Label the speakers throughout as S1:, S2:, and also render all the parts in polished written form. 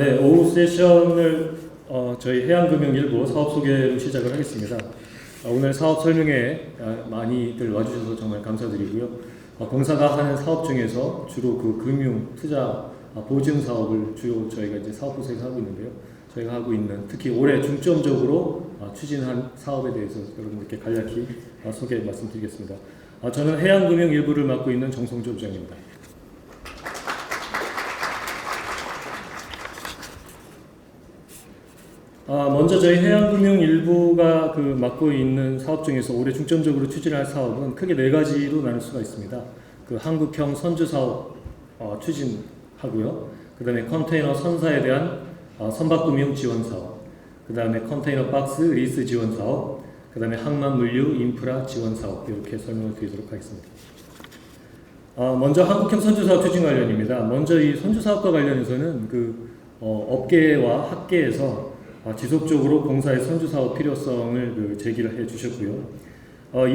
S1: 네, 오후 세션을 저희 해양금융일부 사업 소개로 시작을 하겠습니다. 오늘 사업 설명회 많이들 와주셔서 정말 감사드리고요. 공사가 하는 사업 중에서 주로 그 금융, 투자, 보증 사업을 주로 저희가 이제 사업 부서에서 하고 있는데요. 저희가 하고 있는 특히 올해 중점적으로 추진한 사업에 대해서 여러분들께 간략히 소개 말씀드리겠습니다. 저는 해양금융일부를 맡고 있는 정성조 부장입니다. 먼저 저희 해양금융일부가 맡고 있는 사업 중에서 올해 중점적으로 추진할 사업은 크게 네 가지로 나눌 수가 있습니다. 한국형 선주 사업 추진하고요. 그 다음에 컨테이너 선사에 대한 선박금융 지원 사업, 그 다음에 컨테이너 박스 리스 지원 사업, 그 다음에 항만 물류 인프라 지원 사업, 이렇게 설명을 드리도록 하겠습니다. 먼저 한국형 선주 사업 추진 관련입니다. 먼저 이 선주 사업과 관련해서는 업계와 학계에서 지속적으로 공사의 선주 사업 필요성을 제기를 해 주셨고요.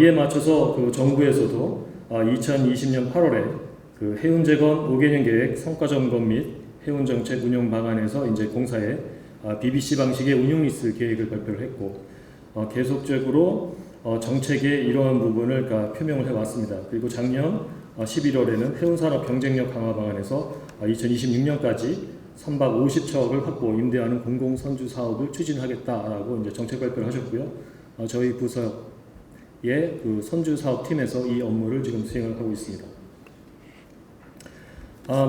S1: 이에 맞춰서 정부에서도 2020년 8월에 해운재건 5개년 계획 성과 점검 및 해운 정책 운영 방안에서 이제 공사의 BBC 방식의 운용 리스 계획을 발표를 했고, 계속적으로 정책의 이러한 부분을 표명을 해왔습니다. 그리고 작년 11월에는 해운산업 경쟁력 강화 방안에서 2026년까지 선박 50척을 확보, 임대하는 공공선주 사업을 추진하겠다라고 이제 정책 발표를 하셨고요. 저희 부서의 선주 사업팀에서 이 업무를 지금 수행을 하고 있습니다.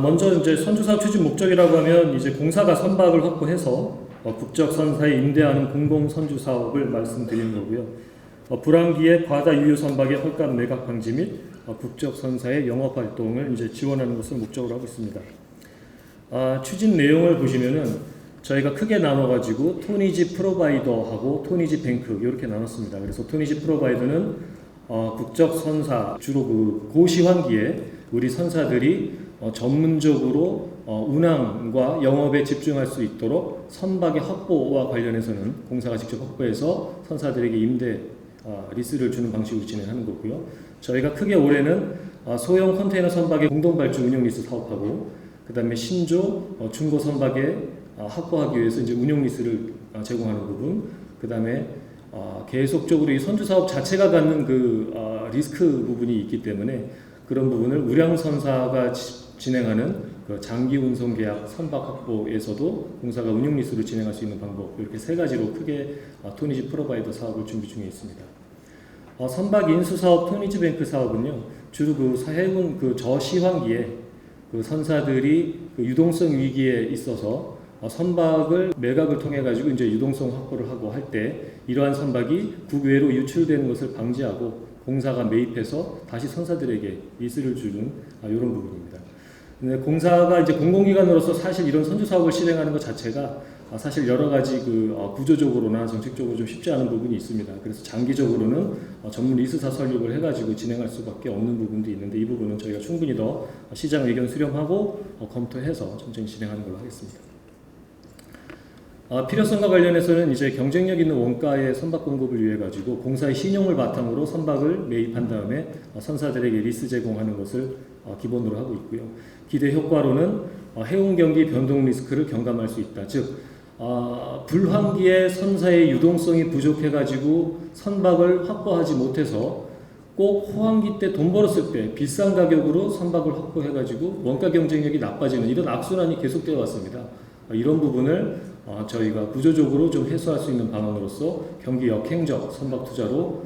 S1: 먼저 이제 선주 사업 추진 목적이라고 하면 이제 공사가 선박을 확보해서 국적 선사에 임대하는 공공선주 사업을 말씀드리는 거고요. 불항기의 과다 유효 선박의 헐값 매각 방지 및 국적 선사의 영업 활동을 이제 지원하는 것을 목적으로 하고 있습니다. 추진 내용을 보시면은 저희가 크게 나눠가지고 토니지 프로바이더하고 토니지 뱅크 이렇게 나눴습니다. 그래서 토니지 프로바이더는 국적 선사, 주로 고시환기에 우리 선사들이 전문적으로 운항과 영업에 집중할 수 있도록 선박의 확보와 관련해서는 공사가 직접 확보해서 선사들에게 임대 리스를 주는 방식으로 진행하는 거고요. 저희가 크게 올해는 소형 컨테이너 선박의 공동 발주 운용 리스 사업하고, 그 다음에 신조 중고 선박에 확보하기 위해서 이제 운용 리스를 제공하는 부분, 그 다음에 계속적으로 이 선주 사업 자체가 갖는 리스크 부분이 있기 때문에 그런 부분을 우량선사가 진행하는 장기 운송 계약 선박 확보에서도 공사가 운용 리스로 진행할 수 있는 방법, 이렇게 세 가지로 크게 토니지 프로바이더 사업을 준비 중에 있습니다. 선박 인수 사업 토니지 뱅크 사업은요, 주로 해운 저시황기에 선사들이 유동성 위기에 있어서 선박을 매각을 통해 가지고 이제 유동성 확보를 하고 할 때 이러한 선박이 국외로 유출되는 것을 방지하고 공사가 매입해서 다시 선사들에게 리스를 주는 이런 부분입니다. 근데 공사가 이제 공공기관으로서 사실 이런 선주 사업을 실행하는 것 자체가 사실 여러 가지 구조적으로나 정책적으로 좀 쉽지 않은 부분이 있습니다. 그래서 장기적으로는 전문 리스사 설립을 해가지고 진행할 수밖에 없는 부분도 있는데, 이 부분은 저희가 충분히 더 시장 의견 수렴하고 검토해서 천천히 진행하는 걸로 하겠습니다. 필요성과 관련해서는 이제 경쟁력 있는 원가의 선박 공급을 위해 가지고 공사의 신용을 바탕으로 선박을 매입한 다음에 선사들에게 리스 제공하는 것을 기본으로 하고 있고요. 기대 효과로는 해운 경기 변동 리스크를 경감할 수 있다. 즉 불황기에 선사의 유동성이 부족해가지고 선박을 확보하지 못해서 꼭 호황기 때 돈 벌었을 때 비싼 가격으로 선박을 확보해가지고 원가 경쟁력이 나빠지는 이런 악순환이 계속되어 왔습니다. 이런 부분을 저희가 구조적으로 좀 해소할 수 있는 방안으로서 경기 역행적 선박 투자로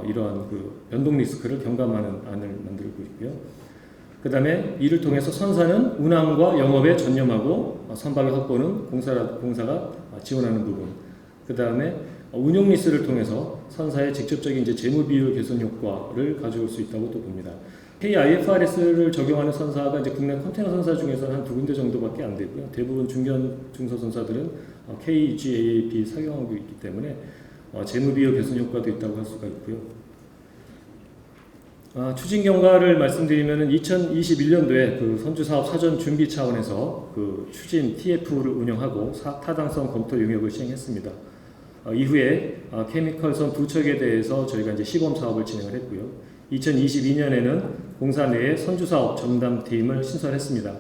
S1: 이러한 변동 리스크를 경감하는 안을 만들고 있고요. 그 다음에 이를 통해서 선사는 운항과 영업에 전념하고 선박의 확보는 공사가 지원하는 부분, 그 다음에 운용 리스를 통해서 선사의 직접적인 이제 재무 비율 개선 효과를 가져올 수 있다고 또 봅니다. KIFRS를 적용하는 선사가 이제 국내 컨테이너 선사 중에서는 한 2군데 정도밖에 안 되고요. 대부분 중소 선사들은 KGAAP 사용하고 있기 때문에 재무 비율 개선 효과도 있다고 할 수가 있고요. 추진 경과를 말씀드리면은 2021년도에 선주 사업 사전 준비 차원에서 추진 TF를 운영하고 타당성 검토 용역을 시행했습니다. 이후에 케미컬선 2척에 대해서 저희가 이제 시범 사업을 진행을 했고요. 2022년에는 공사 내에 선주 사업 전담팀을 신설했습니다.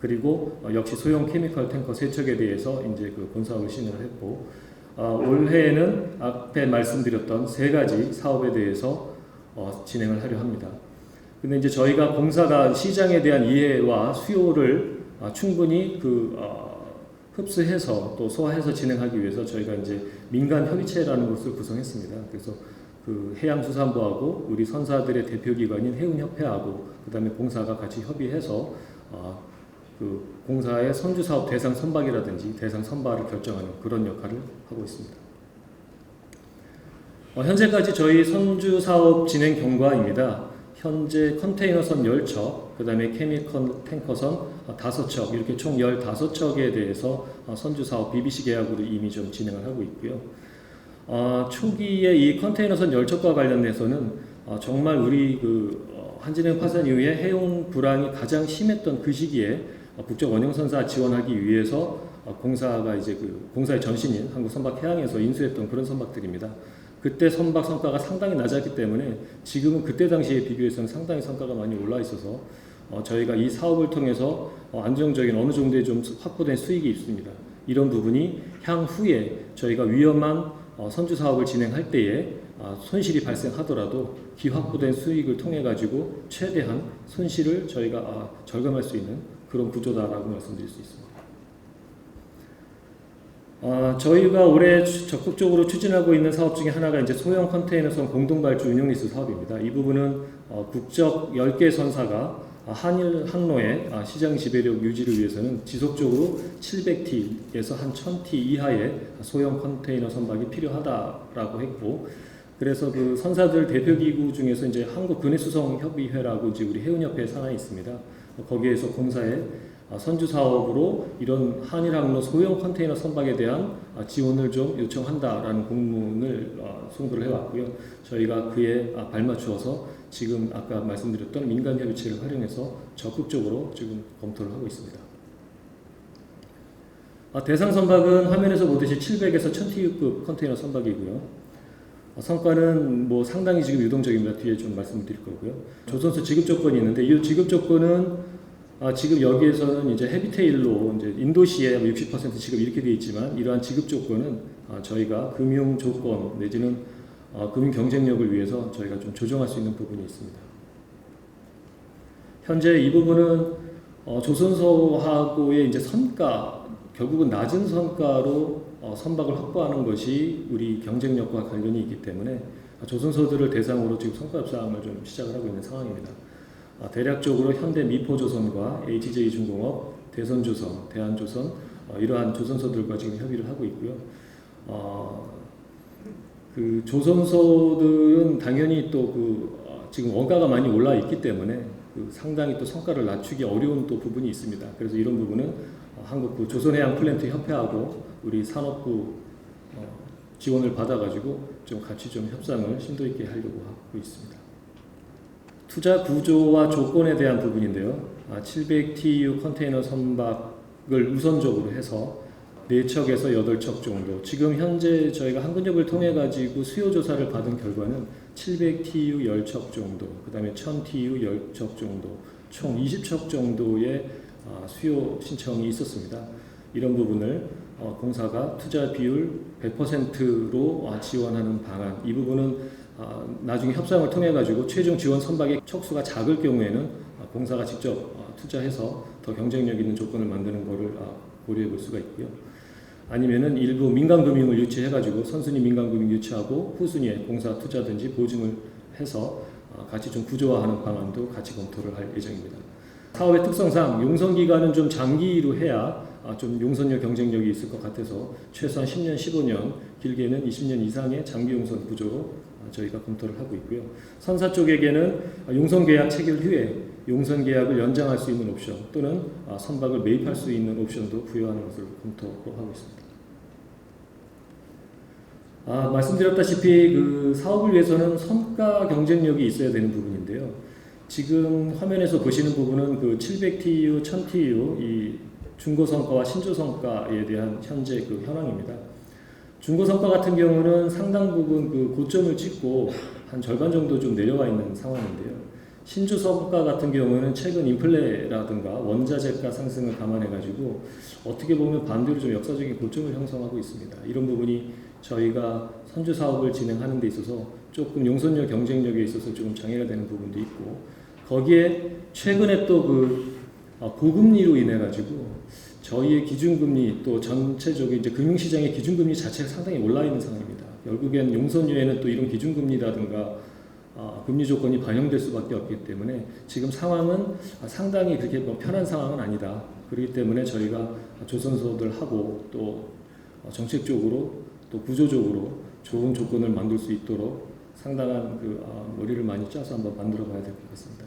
S1: 그리고 역시 소형 케미컬 탱커 3척에 대해서 이제 그 본사업을 시행을 했고, 올해에는 앞에 말씀드렸던 3가지 사업에 대해서 진행을 하려 합니다. 근데 이제 저희가 공사가 시장에 대한 이해와 수요를 충분히 흡수해서 또 소화해서 진행하기 위해서 저희가 이제 민간 협의체라는 것을 구성했습니다. 그래서 그 해양수산부하고 우리 선사들의 대표기관인 해운협회하고 그다음에 공사가 같이 협의해서 그 공사의 선주사업 대상 선박이라든지 대상 선발을 결정하는 그런 역할을 하고 있습니다. 현재까지 저희 선주사업 진행 경과입니다. 현재 컨테이너선 10척, 그 다음에 케미컬 탱커선 5척, 이렇게 총 15척에 대해서 선주사업 BBC 계약으로 이미 좀 진행을 하고 있고요. 초기에 이 컨테이너선 10척과 관련해서는 정말 우리 한진해운 파산 이후에 해운 불황이 가장 심했던 그 시기에 국적 원형선사 지원하기 위해서 공사가 이제 공사의 전신인 한국선박해양에서 인수했던 그런 선박들입니다. 그때 선박 성과가 상당히 낮았기 때문에 지금은 그때 당시에 비교해서는 상당히 성과가 많이 올라 있어서 저희가 이 사업을 통해서 안정적인 어느 정도의 좀 확보된 수익이 있습니다. 이런 부분이 향후에 저희가 위험한 선주 사업을 진행할 때에 손실이 발생하더라도 기확보된 수익을 통해 가지고 최대한 손실을 저희가 절감할 수 있는 그런 구조다라고 말씀드릴 수 있습니다. 저희가 올해 적극적으로 추진하고 있는 사업 중에 하나가 이제 소형 컨테이너선 공동발주 운용리스 사업입니다. 이 부분은 국적 10개 선사가 한일 항로의 시장 지배력 유지를 위해서는 지속적으로 700T에서 한 1000T 이하의 소형 컨테이너 선박이 필요하다라고 했고, 그래서 그 선사들 대표기구 중에서 이제 한국근해수송협의회라고 이제 우리 해운협회 산하에 있습니다. 거기에서 공사에 선주 사업으로 이런 한일항로 소형 컨테이너 선박에 대한 지원을 좀 요청한다라는 공문을 송부를 해왔고요. 저희가 그에 발맞추어서 지금 아까 말씀드렸던 민간협의체를 활용해서 적극적으로 지금 검토를 하고 있습니다. 대상 선박은 화면에서 보듯이 700에서 1000TU급 컨테이너 선박이고요. 성과는 뭐 상당히 지금 유동적입니다. 뒤에 좀 말씀드릴 거고요. 조선소 지급 조건이 있는데 이 지급 조건은 지금 여기에서는 이제 헤비테일로 이제 인도시에 60% 지급 이렇게 되어 있지만 이러한 지급 조건은 저희가 금융 조건 내지는 금융 경쟁력을 위해서 저희가 좀 조정할 수 있는 부분이 있습니다. 현재 이 부분은 조선소하고의 이제 선가, 결국은 낮은 선가로 선박을 확보하는 것이 우리 경쟁력과 관련이 있기 때문에 조선소들을 대상으로 지금 성과 협상을 좀 시작을 하고 있는 상황입니다. 대략적으로 현대 미포조선과 HJ중공업, 대선조선, 대한조선 이러한 조선소들과 지금 협의를 하고 있고요. 그 조선소들은 당연히 또 지금 원가가 많이 올라 있기 때문에 상당히 또 성과를 낮추기 어려운 또 부분이 있습니다. 그래서 이런 부분은 한국 조선해양플랜트 협회하고 우리 산업부 지원을 받아가지고 좀 같이 좀 협상을 심도 있게 하려고 하고 있습니다. 투자 구조와 조건에 대한 부분인데요. 700TU 컨테이너 선박을 우선적으로 해서 4척에서 8척 정도. 지금 현재 저희가 한근협을 통해 가지고 수요 조사를 받은 결과는 700TU 10척 정도, 그 다음에 1000TU 10척 정도, 총 20척 정도의 수요 신청이 있었습니다. 이런 부분을 공사가 투자 비율 100%로 지원하는 방안, 이 부분은 나중에 협상을 통해 가지고 최종 지원 선박의 척수가 작을 경우에는 공사가 직접 투자해서 더 경쟁력 있는 조건을 만드는 것을 고려해 볼 수가 있고요. 아니면은 일부 민간금융을 유치해 가지고 선순위 민간금융 유치하고 후순위에 공사 투자든지 보증을 해서 같이 좀 구조화하는 방안도 같이 검토를 할 예정입니다. 사업의 특성상 용선 기간은 좀 장기로 해야 좀 용선료 경쟁력이 있을 것 같아서 최소한 10년, 15년, 길게는 20년 이상의 장기 용선 구조로 저희가 검토를 하고 있고요. 선사 쪽에게는 용선 계약 체결 후에 용선 계약을 연장할 수 있는 옵션 또는 선박을 매입할 수 있는 옵션도 부여하는 것을 검토하고 있습니다. 말씀드렸다시피 그 사업을 위해서는 성과 경쟁력이 있어야 되는 부분인데요. 지금 화면에서 보시는 부분은 그 700TU, 1000TU 이 중고 성과와 신조 성과에 대한 현재 그 현황입니다. 중고 성과 같은 경우는 상당 부분 그 고점을 찍고 한 절반 정도 좀 내려와 있는 상황인데요. 신주 성과 같은 경우는 최근 인플레라든가 원자재가 상승을 감안해가지고 어떻게 보면 반대로 좀 역사적인 고점을 형성하고 있습니다. 이런 부분이 저희가 선주 사업을 진행하는 데 있어서 조금 용선료 경쟁력에 있어서 조금 장애가 되는 부분도 있고, 거기에 최근에 또 고금리로 인해 가지고 저희의 기준금리 또 전체적인 이제 금융시장의 기준금리 자체가 상당히 올라 있는 상황입니다. 결국엔 용선료에는 또 이런 기준금리라든가 금리 조건이 반영될 수밖에 없기 때문에 지금 상황은 상당히 그렇게 편한 상황은 아니다. 그렇기 때문에 저희가 조선소들 하고 또 정책적으로 또 구조적으로 좋은 조건을 만들 수 있도록 상당한 머리를 많이 짜서 한번 만들어 봐야 될 것 같습니다.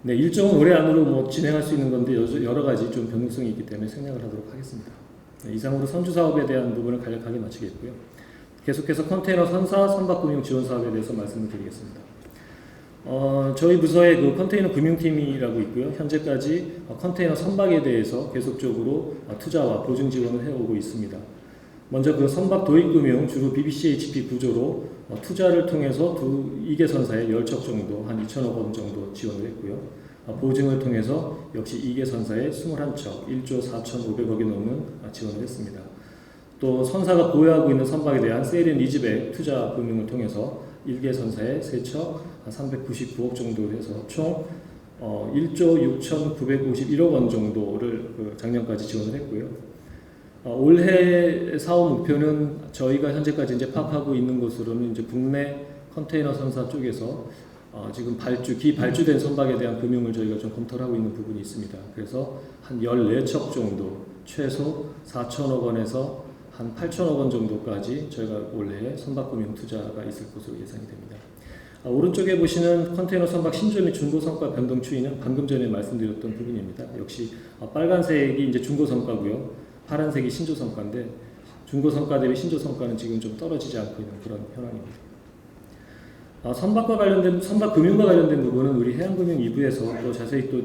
S1: 네, 일정은 올해 안으로 진행할 수 있는 건데 여러 가지 좀 변동성이 있기 때문에 생략을 하도록 하겠습니다. 네, 이상으로 선주 사업에 대한 부분을 간략하게 마치겠고요. 계속해서 컨테이너 선사 선박금융 지원 사업에 대해서 말씀을 드리겠습니다. 저희 부서에 컨테이너 금융팀이라고 있고요. 현재까지 컨테이너 선박에 대해서 계속적으로 투자와 보증 지원을 해오고 있습니다. 먼저 선박 도입금융 주로 BBCHP 구조로 투자를 통해서 2개 선사에 10척 정도 한 2천억 원 정도 지원을 했고요. 보증을 통해서 역시 2개 선사에 21척 1조 4,500억이 넘는 지원을 했습니다. 또 선사가 보유하고 있는 선박에 대한 세일 앤 리즈백 투자 금융을 통해서 1개 선사에 3척 399억 정도를 해서 총 1조 6,951억 원 정도를 작년까지 지원을 했고요. 올해 사업 목표는 저희가 현재까지 이제 파악하고 있는 것으로는 이제 국내 컨테이너 선사 쪽에서 지금 기발주된 선박에 대한 금융을 저희가 좀 검토를 하고 있는 부분이 있습니다. 그래서 한 14척 정도 최소 4천억 원에서 한 8천억 원 정도까지 저희가 올해 선박금융 투자가 있을 것으로 예상이 됩니다. 오른쪽에 보시는 컨테이너 선박 신조 및 중고 성과 변동 추이는 방금 전에 말씀드렸던 부분입니다. 역시 빨간색이 이제 중고 성과고요. 파란색이 신조 성과인데 중고 성과 대비 신조 성과는 지금 좀 떨어지지 않고 있는 그런 현황입니다. 선박 금융과 관련된 부분은 우리 해양금융 2부에서 또 자세히 또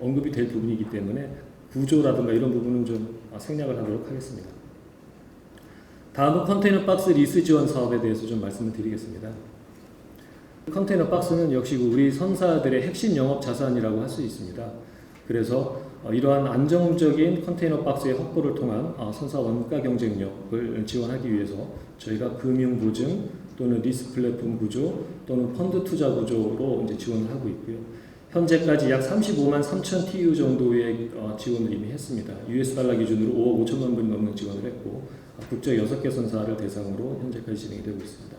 S1: 언급이 될 부분이기 때문에 구조라든가 이런 부분은 좀 생략을 하도록 하겠습니다. 다음은 컨테이너 박스 리스 지원 사업에 대해서 좀 말씀을 드리겠습니다. 컨테이너 박스는 역시 우리 선사들의 핵심 영업 자산이라고 할 수 있습니다. 그래서 이러한 안정적인 컨테이너 박스의 확보를 통한 선사 원가 경쟁력을 지원하기 위해서 저희가 금융 보증 또는 리스 플랫폼 구조 또는 펀드 투자 구조로 이제 지원을 하고 있고요. 현재까지 약 35만 3천 TU 정도의 지원을 이미 했습니다. US 달러 기준으로 5억 5천만 불이 넘는 지원을 했고 국적 6개 선사를 대상으로 현재까지 진행이 되고 있습니다.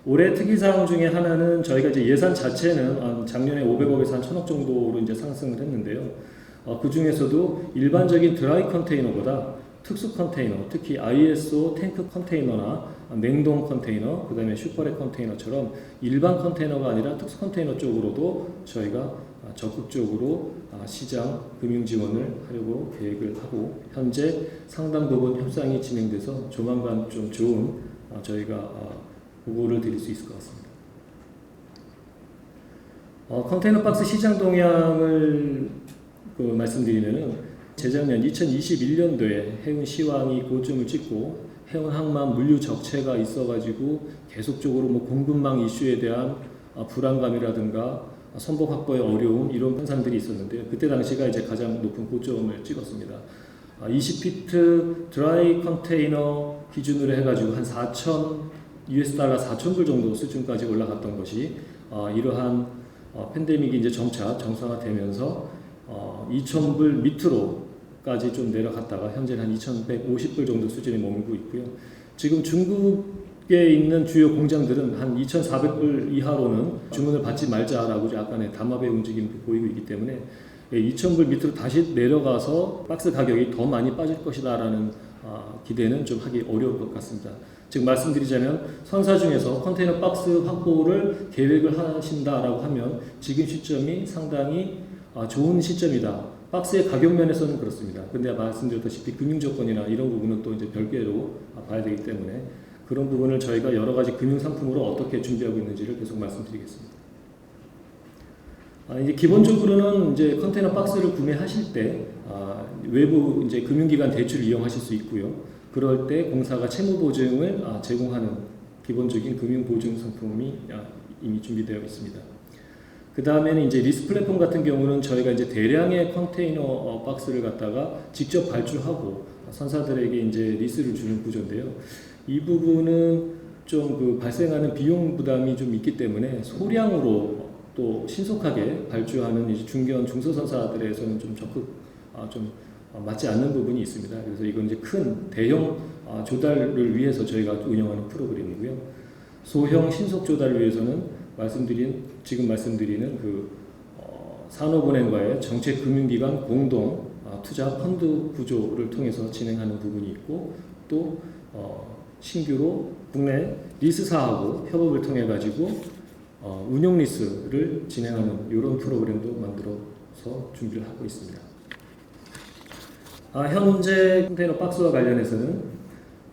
S1: 올해 특이사항 중에 하나는 저희가 이제 예산 자체는 작년에 500억에서 한 1000억 정도로 이제 상승을 했는데요. 그 중에서도 일반적인 드라이 컨테이너보다 특수 컨테이너, 특히 ISO 탱크 컨테이너나 냉동 컨테이너, 그 다음에 슈퍼렉 컨테이너처럼 일반 컨테이너가 아니라 특수 컨테이너 쪽으로도 저희가 적극적으로 시장 금융 지원을 하려고 계획을 하고 현재 상당 부분 협상이 진행돼서 조만간 좀 좋은 저희가 보고를 드릴 수 있을 것 같습니다. 컨테이너 박스 시장 동향을 말씀드리면은 재작년 2021년도에 해운 시황이 고점을 찍고 해운 항만 물류 적체가 있어가지고 계속적으로 공급망 이슈에 대한 불안감이라든가 선박 확보의 어려움 이런 현상들이 있었는데요. 그때 당시가 이제 가장 높은 고점을 찍었습니다. 20피트 드라이 컨테이너 기준으로 해가지고 한 US 달러 4,000불 정도 수준까지 올라갔던 것이 이러한 팬데믹이 이제 점차 정상화되면서 2,000불 밑으로까지 좀 내려갔다가 현재는 한 2,150불 정도 수준에 머물고 있고요. 지금 중국에 있는 주요 공장들은 한 2,400불 이하로는 주문을 받지 말자라고 약간의 담합의 움직임이 보이고 있기 때문에 2,000불 밑으로 다시 내려가서 박스 가격이 더 많이 빠질 것이다라는 기대는 좀 하기 어려울 것 같습니다. 즉 말씀드리자면 선사 중에서 컨테이너 박스 확보를 계획을 하신다라고 하면 지금 시점이 상당히 좋은 시점이다. 박스의 가격 면에서는 그렇습니다. 근데 말씀드렸다시피 금융 조건이나 이런 부분은 또 이제 별개로 봐야 되기 때문에 그런 부분을 저희가 여러 가지 금융 상품으로 어떻게 준비하고 있는지를 계속 말씀드리겠습니다. 이제 기본적으로는 이제 컨테이너 박스를 구매하실 때 외부 이제 금융기관 대출을 이용하실 수 있고요. 그럴 때 공사가 채무 보증을 제공하는 기본적인 금융 보증 상품이 이미 준비되어 있습니다. 그 다음에는 이제 리스 플랫폼 같은 경우는 저희가 이제 대량의 컨테이너 박스를 갖다가 직접 발주하고 선사들에게 이제 리스를 주는 구조인데요. 이 부분은 좀 그 발생하는 비용 부담이 좀 있기 때문에 소량으로 또 신속하게 발주하는 이제 중견 중소선사들에서는 좀 적극 좀 맞지 않는 부분이 있습니다. 그래서 이건 이제 큰 대형 조달을 위해서 저희가 운영하는 프로그램이고요. 소형 신속 조달을 위해서는 지금 말씀드리는 그 산업은행과의 정책금융기관 공동 투자 펀드 구조를 통해서 진행하는 부분이 있고, 또 신규로 국내 리스사하고 협업을 통해 가지고 운용 리스를 진행하는 이런 프로그램도 만들어서 준비를 하고 있습니다. 현재 컨테이너 박스와 관련해서는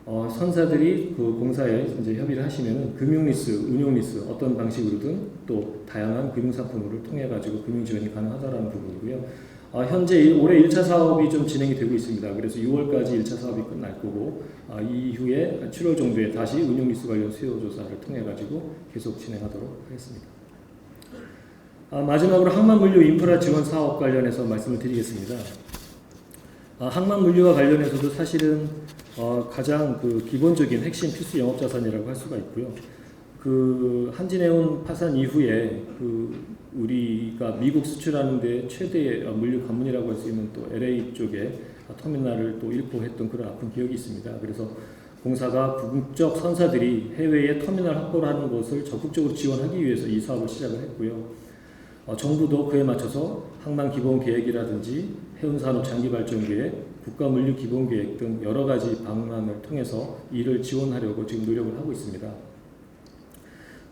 S1: 선사들이 그 공사에 이제 협의를 하시면은 금융 리스, 운용 리스 어떤 방식으로든 또 다양한 금융 상품을 통해 가지고 금융 지원이 가능하다라는 부분이고요. 현재 올해 1차 사업이 좀 진행이 되고 있습니다. 그래서 6월까지 1차 사업이 끝날 거고 이후에 7월 정도에 다시 운용 리스 관련 수요 조사를 통해 가지고 계속 진행하도록 하겠습니다. 마지막으로 항만 물류 인프라 지원 사업 관련해서 말씀을 드리겠습니다. 항만 물류와 관련해서도 사실은 가장 그 기본적인 핵심 필수 영업 자산이라고 할 수가 있고요. 그 한진해운 파산 이후에 그 우리가 미국 수출하는데 최대 물류 관문이라고 할 수 있는 또 LA 쪽에 터미널을 또 잃고 했던 그런 아픈 기억이 있습니다. 그래서 공사가 국적 선사들이 해외에 터미널 확보를 하는 것을 적극적으로 지원하기 위해서 이 사업을 시작을 했고요. 정부도 그에 맞춰서 항만 기본 계획이라든지 해운산업 장기 발전 계획, 국가 물류 기본 계획 등 여러 가지 방안을 통해서 이를 지원하려고 지금 노력을 하고 있습니다.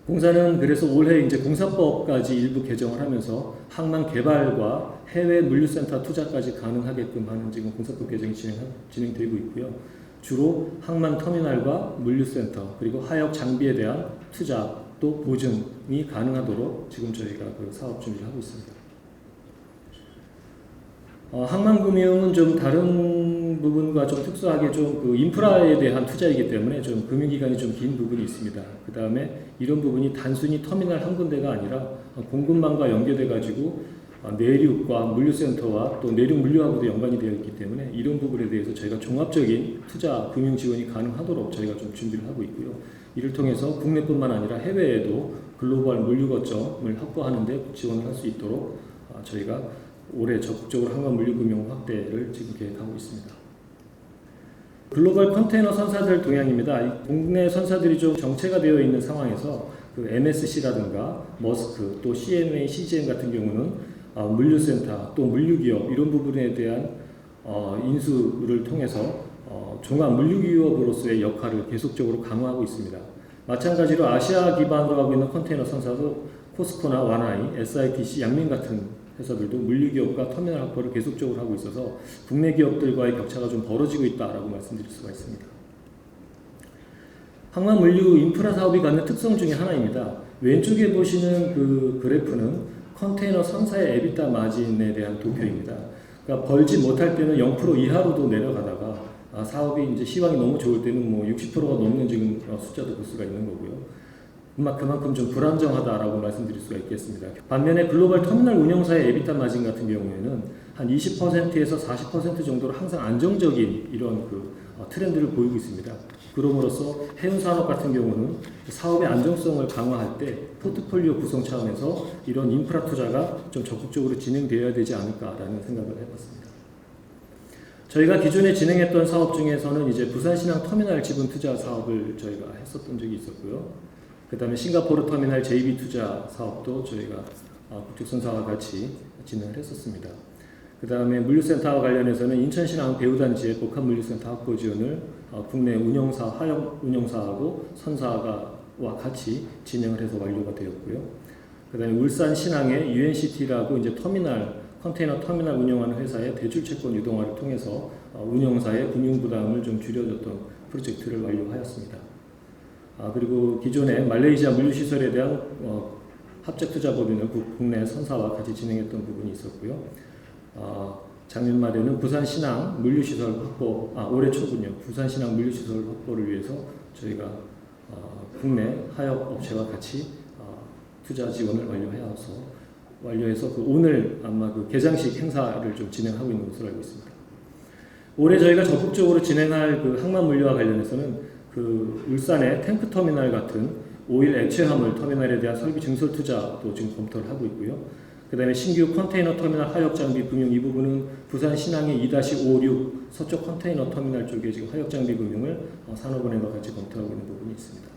S1: 공사는 그래서 올해 이제 공사법까지 일부 개정을 하면서 항만 개발과 해외 물류센터 투자까지 가능하게끔 하는 지금 공사법 개정이 진행되고 있고요. 주로 항만 터미널과 물류센터 그리고 하역 장비에 대한 투자 또 보증이 가능하도록 지금 저희가 그 사업 준비를 하고 있습니다. 항만금융은 좀 다른 부분과 좀 특수하게 좀 그 인프라에 대한 투자이기 때문에 좀 금융기간이 좀 긴 부분이 있습니다. 그 다음에 이런 부분이 단순히 터미널 한 군데가 아니라 공급망과 연계돼 가지고 내륙과 물류센터와 또 내륙 물류하고도 연관이 되어 있기 때문에 이런 부분에 대해서 저희가 종합적인 투자 금융 지원이 가능하도록 저희가 좀 준비를 하고 있고요. 이를 통해서 국내뿐만 아니라 해외에도 글로벌 물류 거점을 확보하는 데 지원을 할 수 있도록 저희가 올해 적극적으로 항만 물류 금융 확대를 지금 계획하고 있습니다. 글로벌 컨테이너 선사들 동향입니다. 국내 선사들이 좀 정체가 되어 있는 상황에서 그 MSC라든가 머스크 또 CMA, CGM 같은 경우는 물류센터 또 물류기업 이런 부분에 대한 인수를 통해서 종합 물류기업으로서의 역할을 계속적으로 강화하고 있습니다. 마찬가지로 아시아 기반으로 하고 있는 컨테이너 선사도 코스코나 와나이, SITC, 양민 같은 회사들도 물류기업과 터미널 확보를 계속적으로 하고 있어서 국내 기업들과의 격차가 좀 벌어지고 있다라고 말씀드릴 수가 있습니다. 항만 물류 인프라 사업이 갖는 특성 중에 하나입니다. 왼쪽에 보시는 그 그래프는 컨테이너 선사의 에비타 마진에 대한 도표입니다. 그러니까 벌지 못할 때는 0% 이하로도 내려가다가 사업이 이제 시황이 너무 좋을 때는 뭐 60%가 넘는 지금 숫자도 볼 수가 있는 거고요. 그만큼 좀 불안정하다라고 말씀드릴 수가 있겠습니다. 반면에 글로벌 터미널 운영사의 에비타 마진 같은 경우에는 한 20%에서 40% 정도로 항상 안정적인 이런 그 트렌드를 보이고 있습니다. 그럼으로써 해운산업 같은 경우는 사업의 안정성을 강화할 때 포트폴리오 구성 차원에서 이런 인프라 투자가 좀 적극적으로 진행되어야 되지 않을까라는 생각을 해봤습니다. 저희가 기존에 진행했던 사업 중에서는 이제 부산신항 터미널 지분 투자 사업을 저희가 했었던 적이 있었고요. 그 다음에 싱가포르 터미널 JV 투자 사업도 저희가 국책선사와 같이 진행을 했었습니다. 그 다음에 물류센터와 관련해서는 인천신항 배후단지의 복합 물류센터 확보 지원을 국내 운영사, 하역 운영사하고 선사와 같이 진행을 해서 완료가 되었고요. 그 다음에 울산 신항의 UNCT라고 이제 컨테이너 터미널 운영하는 회사의 대출 채권 유동화를 통해서 운영사의 금융 부담을 좀 줄여줬던 프로젝트를 완료하였습니다. 그리고 기존에 말레이시아 물류시설에 대한 합작투자법인을 국내 선사와 같이 진행했던 부분이 있었고요. 작년 말에는 부산신항 물류시설 확보, 올해 초군요. 부산신항 물류시설 확보를 위해서 저희가 국내 하역 업체와 같이 투자 지원을 완료해서 오늘 아마 개장식 행사를 좀 진행하고 있는 것으로 알고 있습니다. 올해 저희가 적극적으로 진행할 항만 물류와 관련해서는 울산의 탱크 터미널 같은 오일 액체화물 터미널에 대한 설비 증설 투자도 지금 검토를 하고 있고요. 그 다음에 신규 컨테이너 터미널 하역 장비 금융 이 부분은 부산 신항의 2-56 서쪽 컨테이너 터미널 쪽에 지금 하역 장비 금융을 산업은행과 같이 검토하고 있는 부분이 있습니다.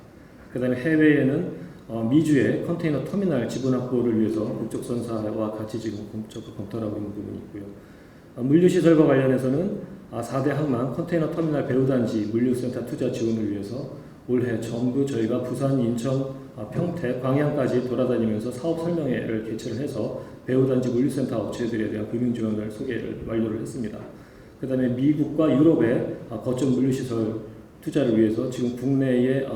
S1: 그 다음에 해외에는 미주의 컨테이너 터미널 지분 확보를 위해서 국적선사와 같이 지금 적극 검토를 하고 있는 부분이 있고요. 물류시설과 관련해서는 4대 항만 컨테이너 터미널 배후단지 물류센터 투자 지원을 위해서 올해 전부 저희가 부산, 인천, 평택, 광양까지 돌아다니면서 사업 설명회를 개최를 해서 배후단지 물류센터 업체들에 대한 금융 지원을 소개를 완료를 했습니다. 그 다음에 미국과 유럽의 거점 물류시설 투자를 위해서 지금 국내의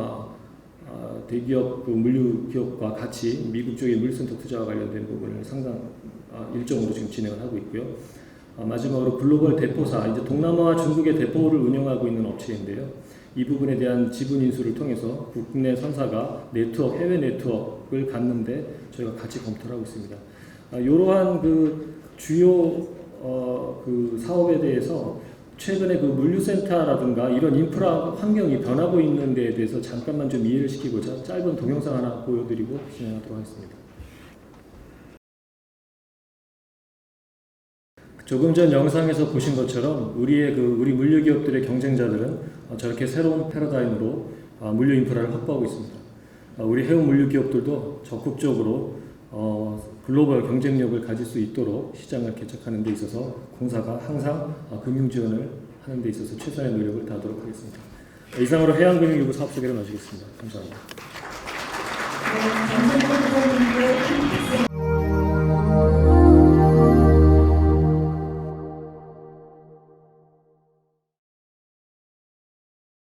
S1: 대기업 물류기업과 같이 미국 쪽의 물류센터 투자와 관련된 부분을 상당 일정으로 지금 진행을 하고 있고요. 마지막으로 글로벌 대포사, 이제 동남아와 중국의 대포를 운영하고 있는 업체인데요. 이 부분에 대한 지분 인수를 통해서 국내 선사가 해외 네트워크를 갖는데 저희가 같이 검토를 하고 있습니다. 이러한 주요 사업에 대해서 최근에 물류센터라든가 이런 인프라 환경이 변하고 있는 데에 대해서 잠깐만 좀 이해를 시키고자 짧은 동영상 하나 보여드리고 진행하도록 하겠습니다. 조금 전 영상에서 보신 것처럼 우리 물류기업들의 경쟁자들은 저렇게 새로운 패러다임으로 물류 인프라를 확보하고 있습니다. 우리 해운 물류기업들도 적극적으로 글로벌 경쟁력을 가질 수 있도록 시장을 개척하는 데 있어서 공사가 항상 금융 지원을 하는 데 있어서 최선의 노력을 다하도록 하겠습니다. 이상으로 해양금융기부 사업 소개를 마치겠습니다. 감사합니다.